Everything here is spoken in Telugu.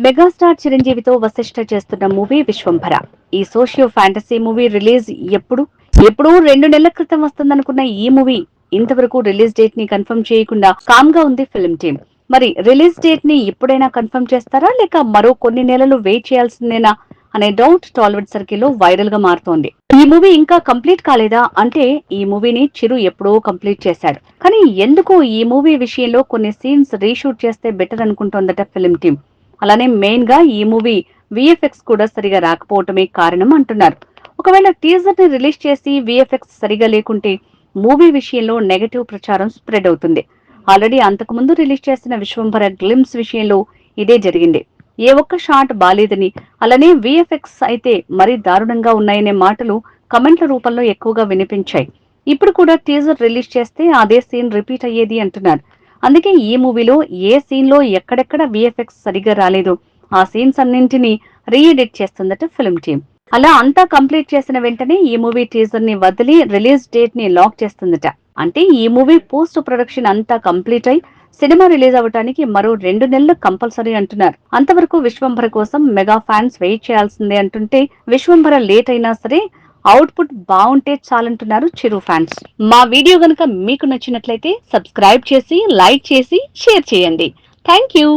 మెగాస్టార్ చిరంజీవితో వశిష్ఠ చేస్తున్న మూవీ విశ్వంభర. ఈ సోషియో ఫ్యాంటసీ మూవీ రిలీజ్ ఎప్పుడు 2 నెలల క్రితం వస్తుందనుకున్న ఈ మూవీ ఇంతవరకు రిలీజ్ డేట్ ని కన్ఫర్మ్ చేయకుండా కామ్ గా ఉంది ఫిల్మ్ టీమ్. మరి రిలీజ్ డేట్ ని ఎప్పుడైనా కన్ఫర్మ్ చేస్తారా లేక మరో కొన్ని నెలలు వెయిట్ చేయాల్సిందేనా అనే డౌట్ టాలీవుడ్ సర్కిల్లో వైరల్ గా మారుతోంది. ఈ మూవీ ఇంకా కంప్లీట్ కాలేదా అంటే ఈ మూవీని చిరు ఎప్పుడో కంప్లీట్ చేశాడు. కానీ ఎందుకు ఈ మూవీ విషయంలో కొన్ని సీన్స్ రీషూట్ చేస్తే బెటర్ అనుకుంటోందట ఫిల్మ్ టీమ్. అలానే మెయిన్ గా ఈ మూవీ విఎఫ్ఎక్స్ కూడా సరిగా రాకపోవటమే కారణం అంటున్నారు. ఒకవేళ టీజర్ ని రిలీజ్ చేసి విఎఫ్ఎక్స్ సరిగా లేకుంటే మూవీ విషయంలో నెగటివ్ ప్రచారం స్ప్రెడ్ అవుతుంది. ఆల్రెడీ అంతకుముందు రిలీజ్ చేసిన విశ్వంభర గ్లిమ్స్ విషయంలో ఇదే జరిగింది. ఏ ఒక్క షాట్ బాలేదని, అలానే విఎఫ్ఎక్స్ అయితే మరీ దారుణంగా ఉన్నాయనే మాటలు కమెంట్ల రూపంలో ఎక్కువగా వినిపించాయి. ఇప్పుడు కూడా టీజర్ రిలీజ్ చేస్తే అదే సీన్ రిపీట్ అయ్యేది అంటున్నారు. అందుకే ఈ మూవీలో ఏ సీన్ లో ఎక్కడెక్కడ విఎఫ్ఎక్స్ సరిగా రాలేదు ఆ సీన్స్ అన్నింటినీ రీఎడిట్ చేస్తుందట ఫిల్మ్ టీమ్. అలా అంతా కంప్లీట్ చేసిన వెంటనే ఈ మూవీ టీజర్ ని వదిలి రిలీజ్ డేట్ ని లాక్ చేస్తుందట. అంటే ఈ మూవీ పోస్ట్ ప్రొడక్షన్ అంతా కంప్లీట్ అయి సినిమా రిలీజ్ అవడానికి మరో 2 నెలలు కంపల్సరీ అంటున్నారు. అంతవరకు విశ్వంభర కోసం మెగా ఫ్యాన్స్ వెయిట్ చేయాల్సిందే అంటుంటే విశ్వంభర లేట్ అయినా సరే అవుట్పుట్ బాగుంటే చాలంటున్నారు చిరు ఫ్యాన్స్. మా వీడియో గనుక మీకు నచ్చినట్లయితే సబ్స్క్రైబ్ చేసి, లైక్ చేసి, షేర్ చేయండి. Thank you.